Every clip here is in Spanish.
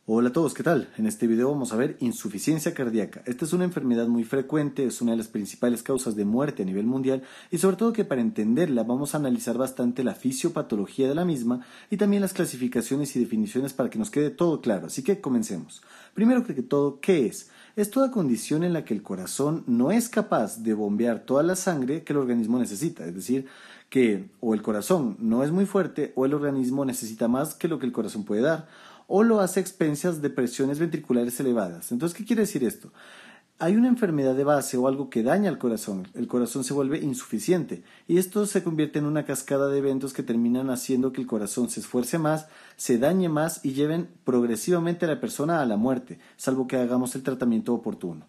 Hola a todos, ¿qué tal? En este video vamos a ver insuficiencia cardíaca. Esta es una enfermedad muy frecuente, es una de las principales causas de muerte a nivel mundial y sobre todo que para entenderla vamos a analizar bastante la fisiopatología de la misma y también las clasificaciones y definiciones para que nos quede todo claro. Así que comencemos. Primero que todo, ¿qué es? Es toda condición en la que el corazón no es capaz de bombear toda la sangre que el organismo necesita, es decir, que o el corazón no es muy fuerte o el organismo necesita más que lo que el corazón puede dar, o lo hace a expensas de presiones ventriculares elevadas. Entonces, ¿qué quiere decir esto? Hay una enfermedad de base o algo que daña al corazón. El corazón se vuelve insuficiente y esto se convierte en una cascada de eventos que terminan haciendo que el corazón se esfuerce más, se dañe más y lleven progresivamente a la persona a la muerte, salvo que hagamos el tratamiento oportuno.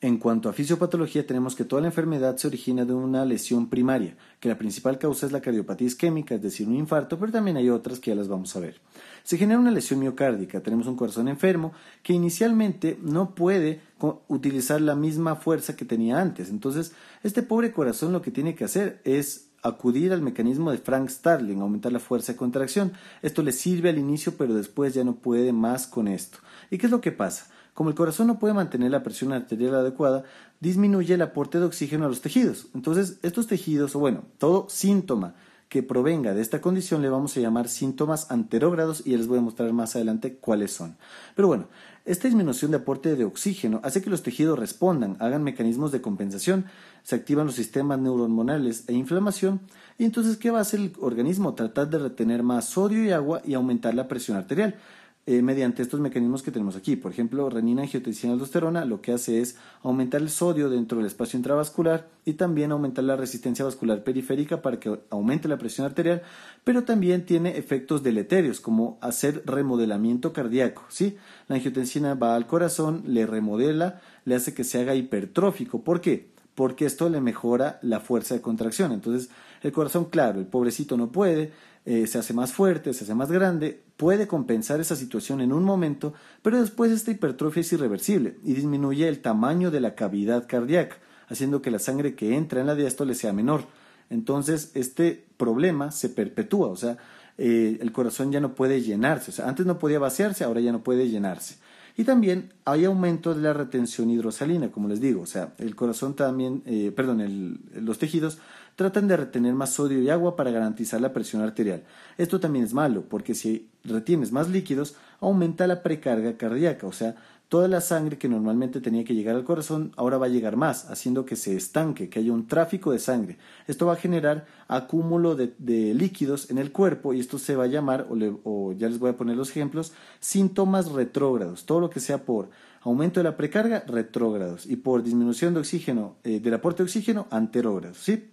En cuanto a fisiopatología, tenemos que toda la enfermedad se origina de una lesión primaria, que la principal causa es la cardiopatía isquémica, es decir, un infarto, pero también hay otras que ya las vamos a ver. Se genera una lesión miocárdica, tenemos un corazón enfermo que inicialmente no puede utilizar la misma fuerza que tenía antes. Entonces, este pobre corazón lo que tiene que hacer es acudir al mecanismo de Frank Starling, aumentar la fuerza de contracción. Esto le sirve al inicio, pero después ya no puede más con esto. ¿Y qué es lo que pasa? Como el corazón no puede mantener la presión arterial adecuada, disminuye el aporte de oxígeno a los tejidos. Entonces, estos tejidos, o bueno, todo síntoma que provenga de esta condición le vamos a llamar síntomas anterógrados y les voy a mostrar más adelante cuáles son. Pero bueno, esta disminución de aporte de oxígeno hace que los tejidos respondan, hagan mecanismos de compensación, se activan los sistemas neurohormonales e inflamación y entonces ¿qué va a hacer el organismo? Tratar de retener más sodio y agua y aumentar la presión arterial. Mediante estos mecanismos que tenemos aquí. Por ejemplo, renina, angiotensina, aldosterona lo que hace es aumentar el sodio dentro del espacio intravascular y también aumentar la resistencia vascular periférica para que aumente la presión arterial, pero también tiene efectos deleterios como hacer remodelamiento cardíaco, ¿sí? La angiotensina va al corazón, le remodela, le hace que se haga hipertrófico. ¿Por qué? Porque esto le mejora la fuerza de contracción. Entonces, el corazón, claro, el pobrecito no puede, se hace más fuerte, se hace más grande, puede compensar esa situación en un momento, pero después esta hipertrofia es irreversible y disminuye el tamaño de la cavidad cardíaca, haciendo que la sangre que entra en la diástole sea menor. Entonces, este problema se perpetúa, o sea, el corazón ya no puede llenarse, o sea, antes no podía vaciarse, ahora ya no puede llenarse. Y también hay aumento de la retención hidrosalina, como les digo, o sea, el corazón también, los tejidos tratan de retener más sodio y agua para garantizar la presión arterial. Esto también es malo, porque si retienes más líquidos, aumenta la precarga cardíaca, o sea, toda la sangre que normalmente tenía que llegar al corazón ahora va a llegar más, haciendo que se estanque, que haya un tráfico de sangre. Esto va a generar acúmulo de líquidos en el cuerpo y esto se va a llamar, o ya les voy a poner los ejemplos, síntomas retrógrados. Todo lo que sea por aumento de la precarga, retrógrados, y por disminución de oxígeno, del aporte de oxígeno, anterógrados, ¿sí?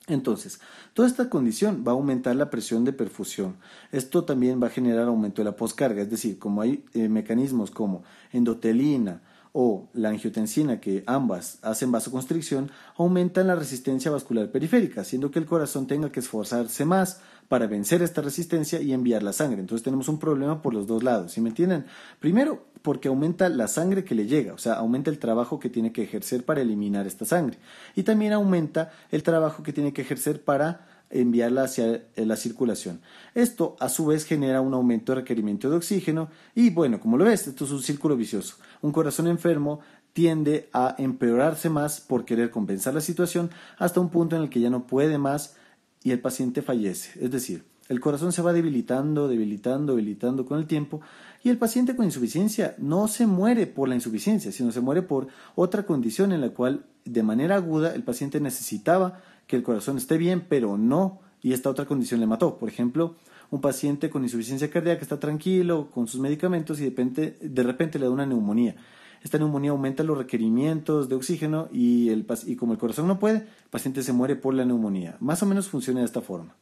Entonces, toda esta condición va a aumentar la presión de perfusión. Esto también va a generar aumento de la poscarga, es decir, como hay mecanismos como endotelina o la angiotensina, que ambas hacen vasoconstricción, aumentan la resistencia vascular periférica, haciendo que el corazón tenga que esforzarse más para vencer esta resistencia y enviar la sangre. Entonces tenemos un problema por los dos lados, ¿sí me entienden? Primero, porque aumenta la sangre que le llega, o sea, aumenta el trabajo que tiene que ejercer para eliminar esta sangre. Y también aumenta el trabajo que tiene que ejercer para enviarla hacia la circulación. Esto a su vez genera un aumento de requerimiento de oxígeno y bueno, como lo ves, esto es un círculo vicioso. Un corazón enfermo tiende a empeorarse más por querer compensar la situación hasta un punto en el que ya no puede más y el paciente fallece. Es decir, el corazón se va debilitando con el tiempo y el paciente con insuficiencia no se muere por la insuficiencia, sino se muere por otra condición en la cual de manera aguda el paciente necesitaba que el corazón esté bien, pero no, y esta otra condición le mató. Por ejemplo, un paciente con insuficiencia cardíaca está tranquilo con sus medicamentos y de repente le da una neumonía. Esta neumonía aumenta los requerimientos de oxígeno y como el corazón no puede, el paciente se muere por la neumonía. Más o menos funciona de esta forma.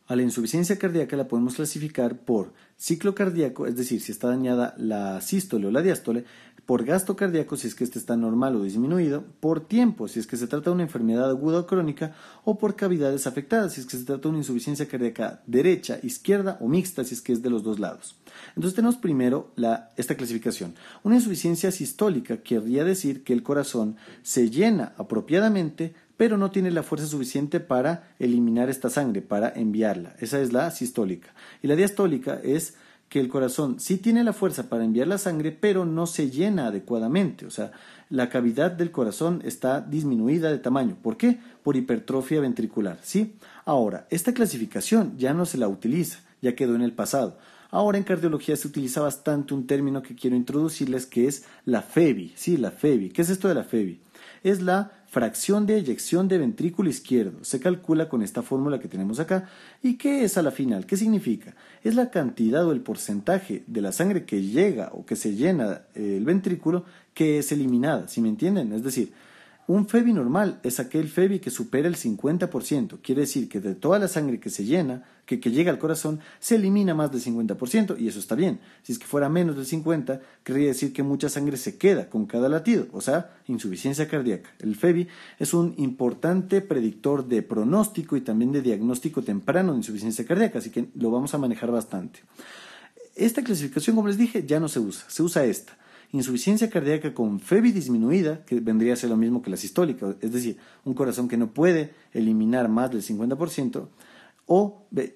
A la insuficiencia cardíaca la podemos clasificar por ciclo cardíaco, es decir, si está dañada la sístole o la diástole, por gasto cardíaco, si es que este está normal o disminuido, por tiempo, si es que se trata de una enfermedad aguda o crónica, o por cavidades afectadas, si es que se trata de una insuficiencia cardíaca derecha, izquierda o mixta, si es que es de los dos lados. Entonces tenemos primero esta clasificación. Una insuficiencia sistólica querría decir que el corazón se llena apropiadamente, pero no tiene la fuerza suficiente para eliminar esta sangre, para enviarla. Esa es la sistólica. Y la diastólica es que el corazón sí tiene la fuerza para enviar la sangre, pero no se llena adecuadamente. O sea, la cavidad del corazón está disminuida de tamaño. ¿Por qué? Por hipertrofia ventricular, ¿sí? Ahora, esta clasificación ya no se la utiliza, ya quedó en el pasado. Ahora en cardiología se utiliza bastante un término que quiero introducirles, que es la FEBI. Sí, la FEBI. ¿Qué es esto de la FEBI? Es la fracción de eyección de ventrículo izquierdo. Se calcula con esta fórmula que tenemos acá. ¿Y qué es a la final? ¿Qué significa? Es la cantidad o el porcentaje de la sangre que llega o que se llena el ventrículo que es eliminada, ¿sí me entienden? Es decir, un FEBI normal es aquel FEBI que supera el 50%. Quiere decir que de toda la sangre que se llena, que llega al corazón, se elimina más del 50%, y eso está bien. Si es que fuera menos del 50%, querría decir que mucha sangre se queda con cada latido, o sea, insuficiencia cardíaca. El FEBI es un importante predictor de pronóstico y también de diagnóstico temprano de insuficiencia cardíaca, así que lo vamos a manejar bastante. Esta clasificación, como les dije, ya no se usa esta. Insuficiencia cardíaca con FEBI disminuida, que vendría a ser lo mismo que la sistólica, es decir, un corazón que no puede eliminar más del 50%,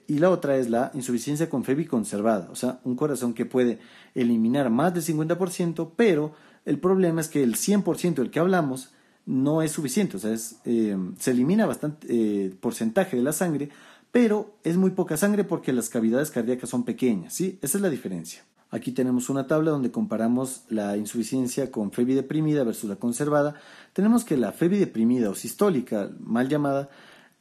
y la otra es la insuficiencia con FEBI conservada, o sea, un corazón que puede eliminar más del 50%, pero el problema es que el 100% del que hablamos no es suficiente, o sea, se elimina bastante porcentaje de la sangre, pero es muy poca sangre porque las cavidades cardíacas son pequeñas, ¿sí? Esa es la diferencia. Aquí tenemos una tabla donde comparamos la insuficiencia con FEBI deprimida versus la conservada. Tenemos que la FEBI deprimida o sistólica, mal llamada,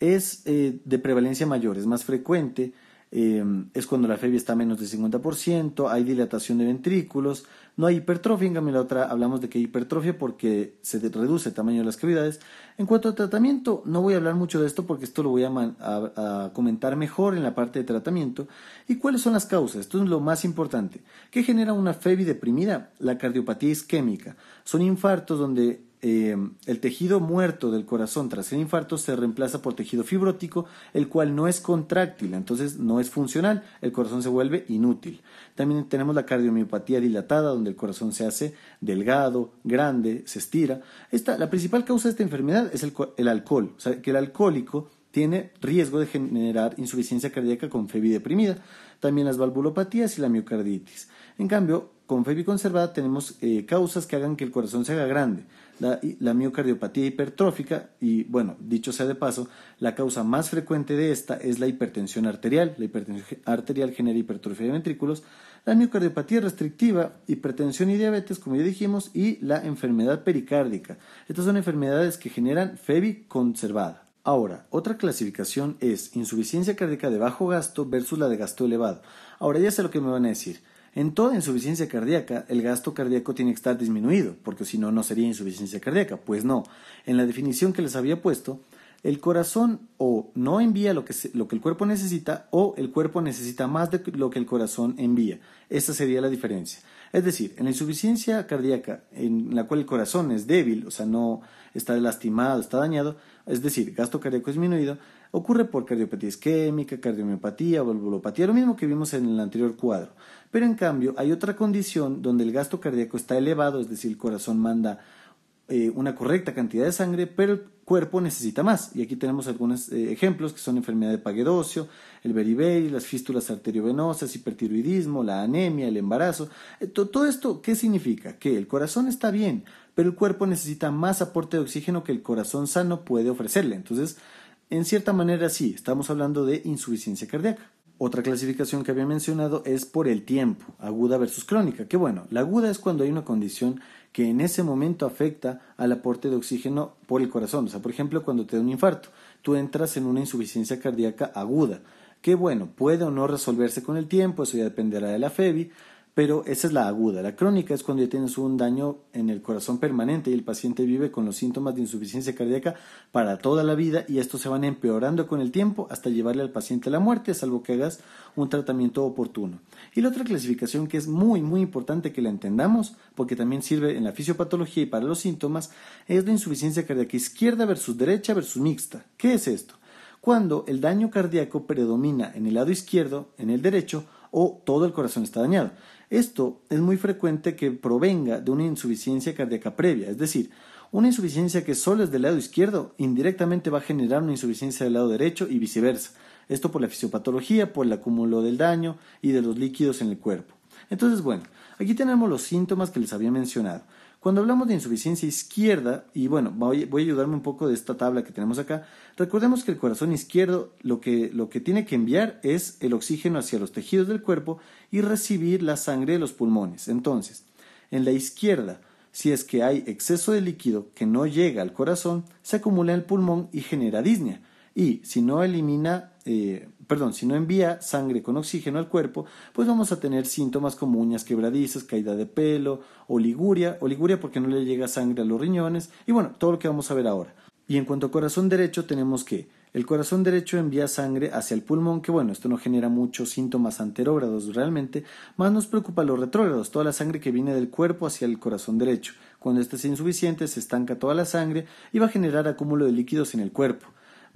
es de prevalencia mayor, es más frecuente, es cuando la FEBI está a menos del 50%, hay dilatación de ventrículos, no hay hipertrofia. En cambio la otra hablamos de que hay hipertrofia porque se reduce el tamaño de las cavidades. En cuanto a tratamiento, no voy a hablar mucho de esto porque esto lo voy a comentar mejor en la parte de tratamiento. ¿Y cuáles son las causas? Esto es lo más importante. ¿Qué genera una FEBI deprimida? La cardiopatía isquémica. Son infartos donde el tejido muerto del corazón tras el infarto se reemplaza por tejido fibrótico, el cual no es contráctil, entonces no es funcional, el corazón se vuelve inútil. También tenemos la cardiomiopatía dilatada, donde el corazón se hace delgado, grande, se estira. La principal causa de esta enfermedad es el alcohol, o sea, que el alcohólico tiene riesgo de generar insuficiencia cardíaca con FEBI deprimida. También las valvulopatías y la miocarditis. En cambio, con FEBI conservada tenemos causas que hagan que el corazón se haga grande. La miocardiopatía hipertrófica, y bueno, dicho sea de paso, la causa más frecuente de esta es la hipertensión arterial. La hipertensión arterial genera hipertrofia de ventrículos. La miocardiopatía restrictiva, hipertensión y diabetes, como ya dijimos, y la enfermedad pericárdica. Estas son enfermedades que generan FEBI conservada. Ahora, otra clasificación es insuficiencia cardíaca de bajo gasto versus la de gasto elevado. Ahora ya sé lo que me van a decir. En toda insuficiencia cardíaca, el gasto cardíaco tiene que estar disminuido, porque si no, no sería insuficiencia cardíaca. Pues no. En la definición que les había puesto, el corazón o no envía lo que el cuerpo necesita, o el cuerpo necesita más de lo que el corazón envía. Esa sería la diferencia. Es decir, en la insuficiencia cardíaca, en la cual el corazón es débil, o sea, no está lastimado, está dañado, es decir, gasto cardíaco disminuido, ocurre por cardiopatía isquémica, cardiomiopatía, valvulopatía, lo mismo que vimos en el anterior cuadro. Pero en cambio, hay otra condición donde el gasto cardíaco está elevado, es decir, el corazón manda una correcta cantidad de sangre, pero el cuerpo necesita más. Y aquí tenemos algunos ejemplos que son enfermedad de Paget-Óseo, el beriberi, las fístulas arteriovenosas, hipertiroidismo, la anemia, el embarazo. Todo esto, ¿qué significa? Que el corazón está bien, pero el cuerpo necesita más aporte de oxígeno que el corazón sano puede ofrecerle. Entonces, en cierta manera sí, estamos hablando de insuficiencia cardíaca. Otra clasificación que había mencionado es por el tiempo, aguda versus crónica. Que bueno, la aguda es cuando hay una condición que en ese momento afecta al aporte de oxígeno por el corazón. O sea, por ejemplo, cuando te da un infarto, tú entras en una insuficiencia cardíaca aguda. Que bueno, puede o no resolverse con el tiempo, eso ya dependerá de la FEBI, pero esa es la aguda. La crónica es cuando ya tienes un daño en el corazón permanente y el paciente vive con los síntomas de insuficiencia cardíaca para toda la vida, y estos se van empeorando con el tiempo hasta llevarle al paciente a la muerte, salvo que hagas un tratamiento oportuno. Y la otra clasificación que es muy muy importante que la entendamos, porque también sirve en la fisiopatología y para los síntomas, es la insuficiencia cardíaca izquierda versus derecha versus mixta. ¿Qué es esto? Cuando el daño cardíaco predomina en el lado izquierdo, en el derecho, o todo el corazón está dañado. Esto es muy frecuente que provenga de una insuficiencia cardíaca previa, es decir, una insuficiencia que solo es del lado izquierdo indirectamente va a generar una insuficiencia del lado derecho y viceversa. Esto por la fisiopatología, por el acúmulo del daño y de los líquidos en el cuerpo. Entonces, bueno, aquí tenemos los síntomas que les había mencionado. Cuando hablamos de insuficiencia izquierda, y bueno, voy a ayudarme un poco de esta tabla que tenemos acá, recordemos que el corazón izquierdo lo que tiene que enviar es el oxígeno hacia los tejidos del cuerpo y recibir la sangre de los pulmones. Entonces, en la izquierda, si es que hay exceso de líquido que no llega al corazón, se acumula en el pulmón y genera disnea. Y si no si no envía sangre con oxígeno al cuerpo, pues vamos a tener síntomas como uñas quebradizas, caída de pelo, oliguria porque no le llega sangre a los riñones, y bueno, todo lo que vamos a ver ahora. Y en cuanto a corazón derecho, tenemos que el corazón derecho envía sangre hacia el pulmón, que bueno, esto no genera muchos síntomas anterógrados realmente, más nos preocupa los retrógrados, toda la sangre que viene del cuerpo hacia el corazón derecho. Cuando este es insuficiente, se estanca toda la sangre y va a generar acúmulo de líquidos en el cuerpo.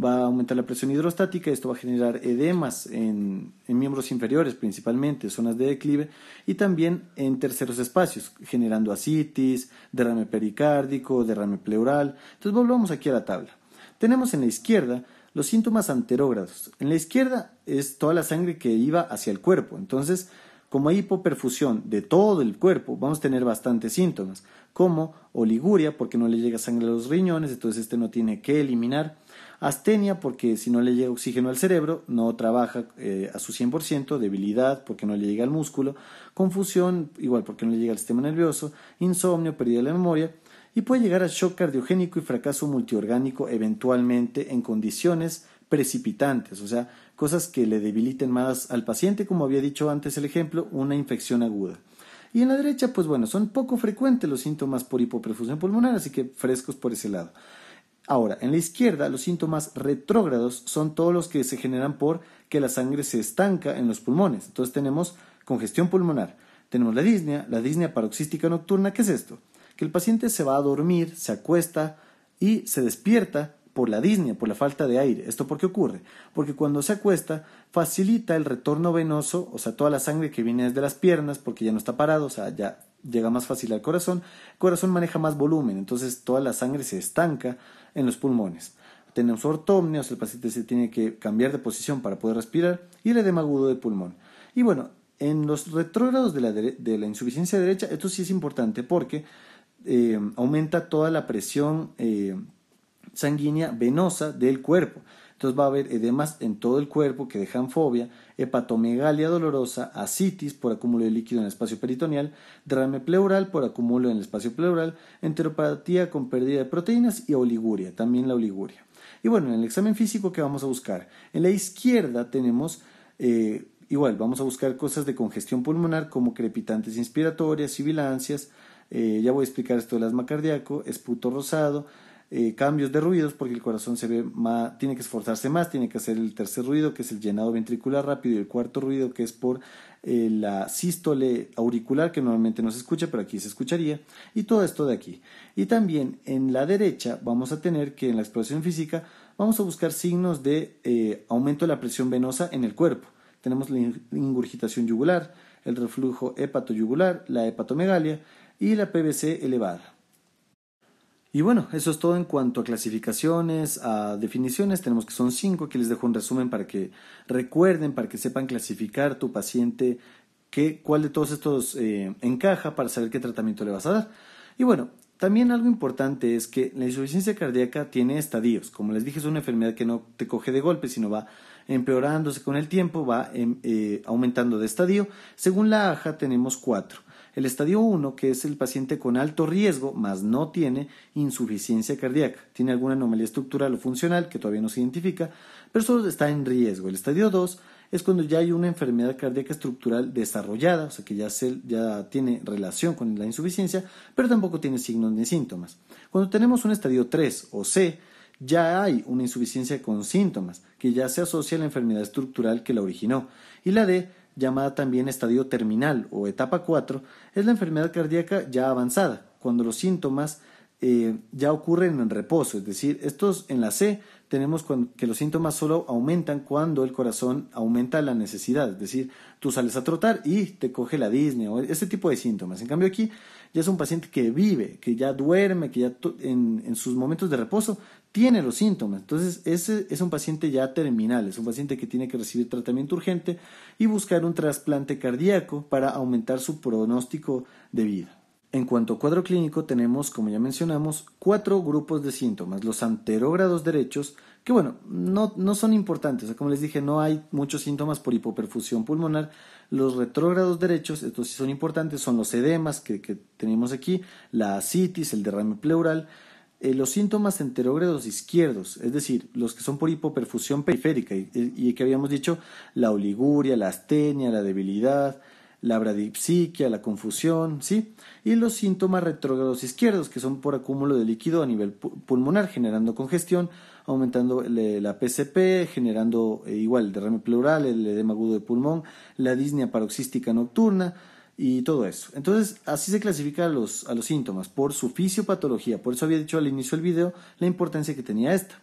Va a aumentar la presión hidrostática, esto va a generar edemas en miembros inferiores principalmente, zonas de declive, y también en terceros espacios, generando ascitis, derrame pericárdico, derrame pleural. Entonces volvamos aquí a la tabla. Tenemos en la izquierda los síntomas anterógrados. En la izquierda es toda la sangre que iba hacia el cuerpo. Entonces, como hay hipoperfusión de todo el cuerpo, vamos a tener bastantes síntomas, como oliguria, porque no le llega sangre a los riñones, entonces este no tiene que eliminar. Astenia, porque si no le llega oxígeno al cerebro, no trabaja a su 100%, debilidad, porque no le llega al músculo, confusión, igual porque no le llega al sistema nervioso, insomnio, pérdida de la memoria, y puede llegar a shock cardiogénico y fracaso multiorgánico eventualmente en condiciones precipitantes, o sea, cosas que le debiliten más al paciente, como había dicho antes el ejemplo, una infección aguda. Y en la derecha, pues bueno, son poco frecuentes los síntomas por hipoperfusión pulmonar, así que frescos por ese lado. Ahora, en la izquierda, los síntomas retrógrados son todos los que se generan por que la sangre se estanca en los pulmones. Entonces tenemos congestión pulmonar, tenemos la disnea paroxística nocturna. ¿Qué es esto? Que el paciente se va a dormir, se acuesta y se despierta por la disnea, por la falta de aire. ¿Esto por qué ocurre? Porque cuando se acuesta facilita el retorno venoso, o sea, toda la sangre que viene desde las piernas, porque ya no está parado, o sea, ya llega más fácil al corazón. El corazón maneja más volumen, entonces toda la sangre se estanca en los pulmones. Tenemos ortopnea, o sea, el paciente se tiene que cambiar de posición para poder respirar, y el edema agudo del pulmón. Y bueno, en los retrógrados de la insuficiencia derecha, esto sí es importante porque aumenta toda la presión sanguínea venosa del cuerpo. Entonces va a haber edemas en todo el cuerpo que dejan fobia, hepatomegalia dolorosa, ascitis por acúmulo de líquido en el espacio peritoneal, derrame pleural por acúmulo en el espacio pleural, enteropatía con pérdida de proteínas y oliguria, también la oliguria. Y bueno, en el examen físico, ¿qué vamos a buscar? En la izquierda tenemos, igual, vamos a buscar cosas de congestión pulmonar como crepitantes inspiratorias, sibilancias, ya voy a explicar esto del asma cardíaco, esputo rosado, cambios de ruidos porque el corazón se ve más, tiene que esforzarse más, tiene que hacer el tercer ruido que es el llenado ventricular rápido y el cuarto ruido que es por la sístole auricular que normalmente no se escucha pero aquí se escucharía, y todo esto de aquí. Y también en la derecha vamos a tener que en la exploración física vamos a buscar signos de aumento de la presión venosa en el cuerpo. Tenemos la ingurgitación yugular, el reflujo hepatoyugular, la hepatomegalia y la PVC elevada. Y bueno, eso es todo en cuanto a clasificaciones, a definiciones. Tenemos que son 5, aquí les dejo un resumen para que recuerden, para que sepan clasificar tu paciente, cuál de todos estos encaja para saber qué tratamiento le vas a dar. Y bueno, también algo importante es que la insuficiencia cardíaca tiene estadios. Como les dije, es una enfermedad que no te coge de golpe, sino va empeorándose con el tiempo, va aumentando de estadio. Según la AJA tenemos 4. El estadio 1, que es el paciente con alto riesgo, más no tiene insuficiencia cardíaca. Tiene alguna anomalía estructural o funcional que todavía no se identifica, pero solo está en riesgo. El estadio 2 es cuando ya hay una enfermedad cardíaca estructural desarrollada, o sea que ya tiene relación con la insuficiencia, pero tampoco tiene signos ni síntomas. Cuando tenemos un estadio 3 o C, ya hay una insuficiencia con síntomas, que ya se asocia a la enfermedad estructural que la originó. Y la D, llamada también estadio terminal o etapa 4, es la enfermedad cardíaca ya avanzada, cuando los síntomas ya ocurren en reposo, es decir, estos en la C tenemos que los síntomas solo aumentan cuando el corazón aumenta la necesidad, es decir, tú sales a trotar y te coge la disnea o ese tipo de síntomas. En cambio aquí ya es un paciente que vive, que ya duerme, que ya en sus momentos de reposo tiene los síntomas. Entonces, ese es un paciente ya terminal, es un paciente que tiene que recibir tratamiento urgente y buscar un trasplante cardíaco para aumentar su pronóstico de vida. En cuanto a cuadro clínico, tenemos, como ya mencionamos, 4 grupos de síntomas. Los anterógrados derechos, que bueno, no son importantes. O sea, como les dije, no hay muchos síntomas por hipoperfusión pulmonar. Los retrógrados derechos, estos sí son importantes, son los edemas que tenemos aquí, la ascitis, el derrame pleural. Los síntomas enterógrados izquierdos, es decir, los que son por hipoperfusión periférica y que habíamos dicho, la oliguria, la astenia, la debilidad, la bradipsiquia, la confusión, ¿sí? Y los síntomas retrógrados izquierdos, que son por acúmulo de líquido a nivel pulmonar, generando congestión, aumentando la PCP, generando igual el derrame pleural, el edema agudo de pulmón, la disnea paroxística nocturna y todo eso. Entonces, así se clasifica a los síntomas por su fisiopatología. Por eso había dicho al inicio del video la importancia que tenía esta.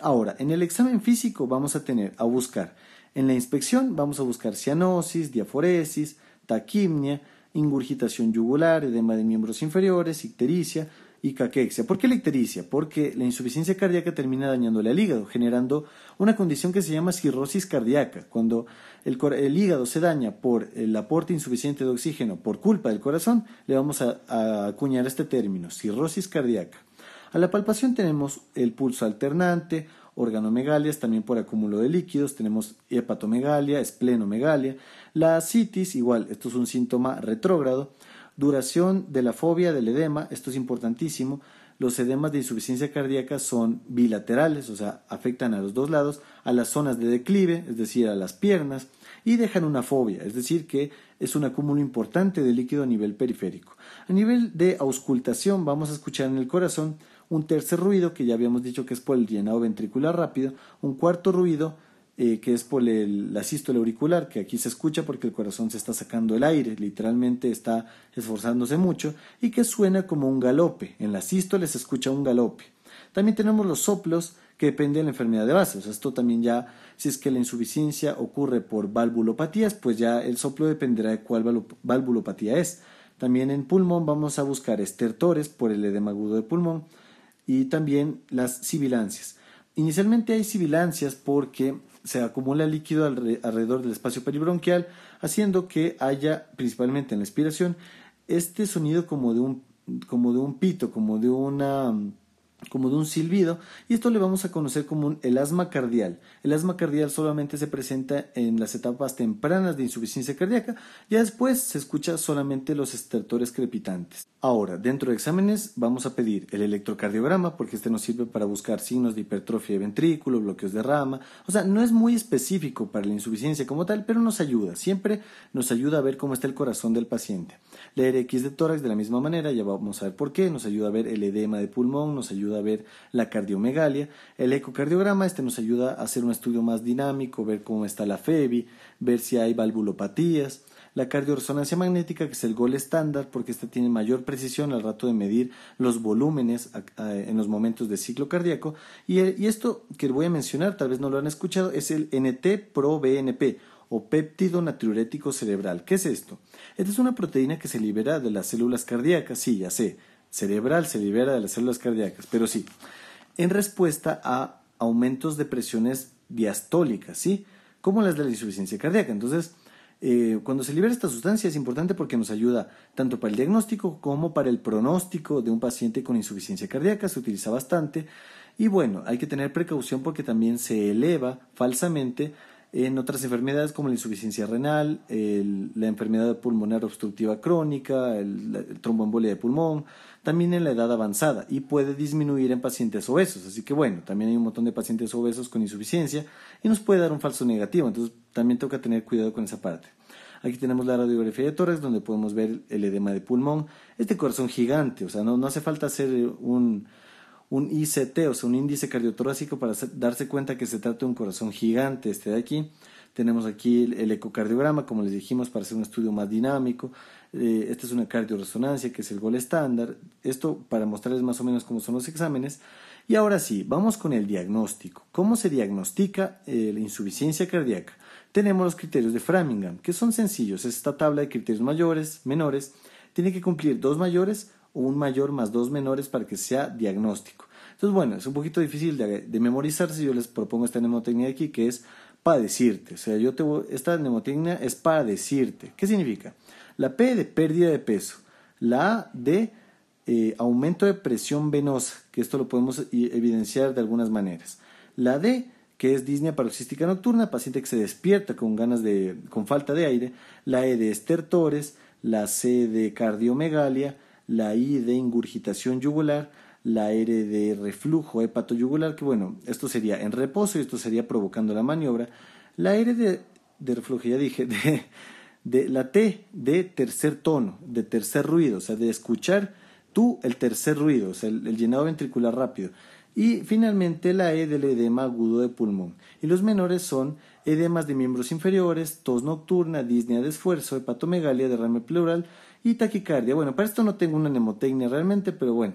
Ahora, en el examen físico vamos a buscar, en la inspección vamos a buscar cianosis, diaforesis, taquimnia, ingurgitación yugular, edema de miembros inferiores, ictericia y caquexia. ¿Por qué la ictericia? Porque la insuficiencia cardíaca termina dañándole al hígado, generando una condición que se llama cirrosis cardíaca. Cuando el hígado se daña por el aporte insuficiente de oxígeno por culpa del corazón, le vamos a acuñar este término, cirrosis cardíaca. A la palpación tenemos el pulso alternante, organomegalias, también por acúmulo de líquidos, tenemos hepatomegalia, esplenomegalia, la ascitis, igual, esto es un síntoma retrógrado, duración de la fobia del edema, esto es importantísimo, los edemas de insuficiencia cardíaca son bilaterales, o sea, afectan a los dos lados, a las zonas de declive, es decir, a las piernas, y dejan una fobia, es decir, que es un acúmulo importante de líquido a nivel periférico. A nivel de auscultación, vamos a escuchar en el corazón un tercer ruido, que ya habíamos dicho que es por el llenado ventricular rápido, un cuarto ruido, que es por la sístole auricular, que aquí se escucha porque el corazón se está sacando el aire, literalmente está esforzándose mucho, y que suena como un galope. En la sístole se escucha un galope. También tenemos los soplos, que dependen de la enfermedad de base. O sea, esto también ya, si es que la insuficiencia ocurre por valvulopatías, pues ya el soplo dependerá de cuál valvulopatía es. También en pulmón vamos a buscar estertores por el edema agudo de pulmón y también las sibilancias. Inicialmente hay sibilancias porque se acumula líquido alrededor del espacio peribronquial, haciendo que haya, principalmente en la expiración, este sonido como de un pito, como de un silbido, y esto le vamos a conocer como el asma cardial. El asma cardial solamente se presenta en las etapas tempranas de insuficiencia cardíaca, ya después se escucha solamente los estertores crepitantes. Ahora, dentro de exámenes vamos a pedir el electrocardiograma, porque este nos sirve para buscar signos de hipertrofia de ventrículo, bloqueos de rama. O sea, no es muy específico para la insuficiencia como tal, pero nos ayuda, siempre nos ayuda a ver cómo está el corazón del paciente. La RX de tórax de la misma manera, ya vamos a ver por qué, nos ayuda a ver el edema de pulmón, nos ayuda a ver la cardiomegalia. El ecocardiograma, nos ayuda a hacer un estudio más dinámico, ver cómo está la FEBI, ver si hay valvulopatías. La cardioresonancia magnética, que es el gol estándar, porque esta tiene mayor precisión al rato de medir los volúmenes en los momentos de ciclo cardíaco. Y esto que voy a mencionar, tal vez no lo han escuchado, es el NT-proBNP, o péptido natriurético cerebral. ¿Qué es esto? Esta es una proteína que se libera de las células cardíacas, sí, ya sé, cerebral se libera de las células cardíacas, pero sí, en respuesta a aumentos de presiones diastólicas, ¿sí? Como las de la insuficiencia cardíaca. Entonces, cuando se libera esta sustancia es importante porque nos ayuda tanto para el diagnóstico como para el pronóstico de un paciente con insuficiencia cardíaca, se utiliza bastante. Y bueno, hay que tener precaución porque también se eleva falsamente en otras enfermedades como la insuficiencia renal, la enfermedad pulmonar obstructiva crónica, el tromboembolia de pulmón, también en la edad avanzada y puede disminuir en pacientes obesos. Así que bueno, también hay un montón de pacientes obesos con insuficiencia y nos puede dar un falso negativo, entonces también toca tener cuidado con esa parte. Aquí tenemos la radiografía de tórax donde podemos ver el edema de pulmón, este corazón gigante, o sea, no hace falta hacer un ICT, o sea, un índice cardiotorácico para darse cuenta que se trata de un corazón gigante este de aquí. Tenemos aquí el ecocardiograma, como les dijimos, para hacer un estudio más dinámico. Esta es una cardioresonancia, que es el gol estándar. Esto para mostrarles más o menos cómo son los exámenes. Y ahora sí, vamos con el diagnóstico. ¿Cómo se diagnostica la insuficiencia cardíaca? Tenemos los criterios de Framingham, que son sencillos. Es esta tabla de criterios mayores, menores. Tiene que cumplir 2 mayores o un mayor más 2 menores para que sea diagnóstico. Entonces, bueno, es un poquito difícil de memorizarse. Yo les propongo esta mnemotecnia aquí, que es para decirte. O sea, esta mnemotecnia es para decirte. ¿Qué significa? La P de pérdida de peso, la A de aumento de presión venosa, que esto lo podemos evidenciar de algunas maneras. La D, que es disnea paroxística nocturna, paciente que se despierta con falta de aire. La E de estertores, la C de cardiomegalia, la I de ingurgitación yugular, la R de reflujo hepatoyugular, que bueno, esto sería en reposo y esto sería provocando la maniobra. La R de reflujo, ya dije, de la T de tercer tono, de tercer ruido, o sea, de escuchar tú el tercer ruido, o sea, el llenado ventricular rápido. Y finalmente la E del edema agudo de pulmón. Y los menores son edemas de miembros inferiores, tos nocturna, disnea de esfuerzo, hepatomegalia, derrame pleural y taquicardia. Bueno, para esto no tengo una mnemotecnia realmente, pero bueno,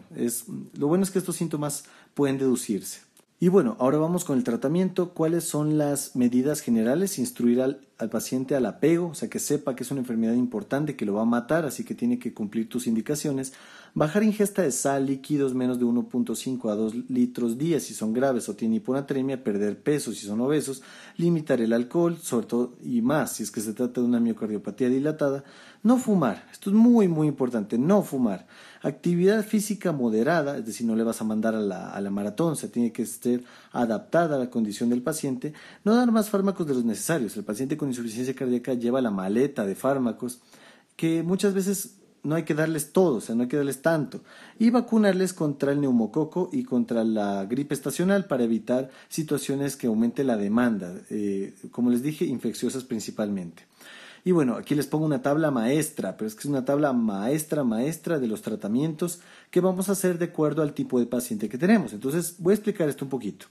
lo bueno es que estos síntomas pueden deducirse. Y bueno, ahora vamos con el tratamiento. ¿Cuáles son las medidas generales? Instruir al paciente al apego, o sea, que sepa que es una enfermedad importante, que lo va a matar, así que tiene que cumplir tus indicaciones. Bajar ingesta de sal, líquidos menos de 1.5 a 2 litros día si son graves o tienen hiponatremia, perder peso si son obesos, limitar el alcohol, sobre todo y más si es que se trata de una miocardiopatía dilatada. No fumar, esto es muy muy importante, no fumar. Actividad física moderada, es decir, no le vas a mandar a la maratón, o sea, tiene que ser adaptada a la condición del paciente. No dar más fármacos de los necesarios. El paciente con insuficiencia cardíaca lleva la maleta de fármacos que muchas veces no hay que darles todo, o sea, no hay que darles tanto. Y vacunarles contra el neumococo y contra la gripe estacional para evitar situaciones que aumente la demanda, como les dije, infecciosas principalmente. Y bueno, aquí les pongo una tabla maestra, pero es que es una tabla maestra de los tratamientos que vamos a hacer de acuerdo al tipo de paciente que tenemos. Entonces, voy a explicar esto un poquito.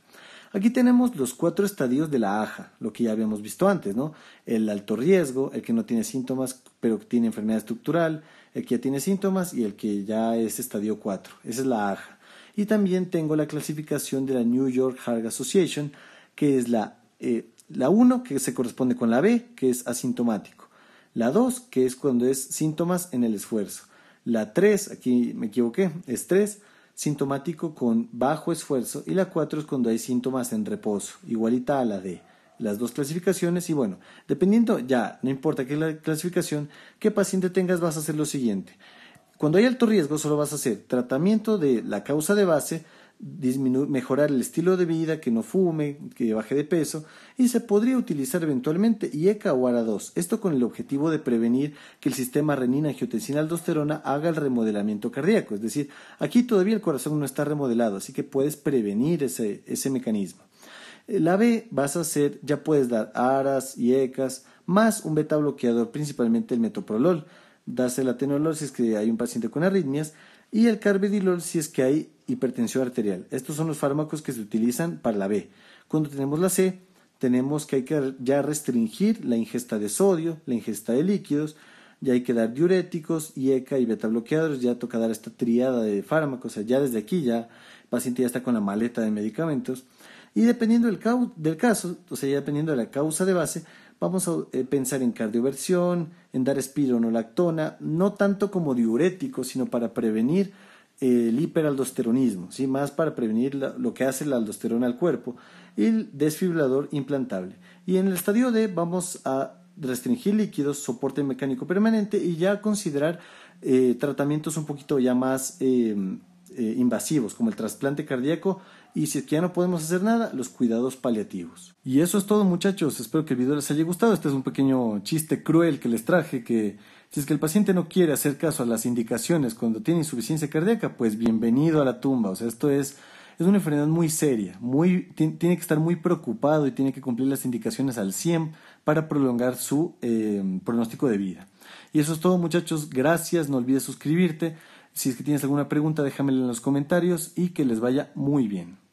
Aquí tenemos los 4 estadios de la AJA, lo que ya habíamos visto antes, ¿no? El alto riesgo, el que no tiene síntomas pero tiene enfermedad estructural, el que ya tiene síntomas y el que ya es estadio 4. Esa es la AJA. Y también tengo la clasificación de la New York Heart Association, que es la 1, que se corresponde con la B, que es asintomático. La 2, que es cuando es síntomas en el esfuerzo. La 3, aquí me equivoqué, es 3, sintomático con bajo esfuerzo. Y la 4 es cuando hay síntomas en reposo, igualita a la D. Las dos clasificaciones y bueno, dependiendo, ya no importa qué la clasificación, qué paciente tengas, vas a hacer lo siguiente. Cuando hay alto riesgo solo vas a hacer tratamiento de la causa de base, mejorar el estilo de vida, que no fume, que baje de peso, y se podría utilizar eventualmente IECA o ARA2, esto con el objetivo de prevenir que el sistema renina-angiotensina-aldosterona haga el remodelamiento cardíaco, es decir, aquí todavía el corazón no está remodelado, así que puedes prevenir ese mecanismo. La B vas a hacer, ya puedes dar ARAs, IECAs, más un beta bloqueador, principalmente el metoprolol, das el atenolol si es que hay un paciente con arritmias, y el carvedilol si es que hay hipertensión arterial. Estos son los fármacos que se utilizan para la B. Cuando tenemos la C, tenemos que hay que ya restringir la ingesta de sodio, la ingesta de líquidos, ya hay que dar diuréticos, IECA y beta bloqueadores, ya toca dar esta triada de fármacos, o sea, ya desde aquí ya el paciente ya está con la maleta de medicamentos. Y dependiendo del caso, o sea, ya dependiendo de la causa de base, vamos a pensar en cardioversión, en dar espironolactona, no tanto como diurético, sino para prevenir el hiperaldosteronismo, ¿sí? Más para prevenir lo que hace la aldosterona al cuerpo, y el desfibrilador implantable. Y en el estadio D vamos a restringir líquidos, soporte mecánico permanente y ya considerar tratamientos un poquito ya más invasivos, como el trasplante cardíaco, y si es que ya no podemos hacer nada, los cuidados paliativos. Y eso es todo, muchachos. Espero que el video les haya gustado. Este es un pequeño chiste cruel que les traje, que si es que el paciente no quiere hacer caso a las indicaciones cuando tiene insuficiencia cardíaca, pues bienvenido a la tumba. O sea, esto es una enfermedad muy seria, tiene que estar muy preocupado y tiene que cumplir las indicaciones al 100 para prolongar su pronóstico de vida. Y eso es todo, muchachos. Gracias, no olvides suscribirte. Si es que tienes alguna pregunta, déjamela en los comentarios y que les vaya muy bien.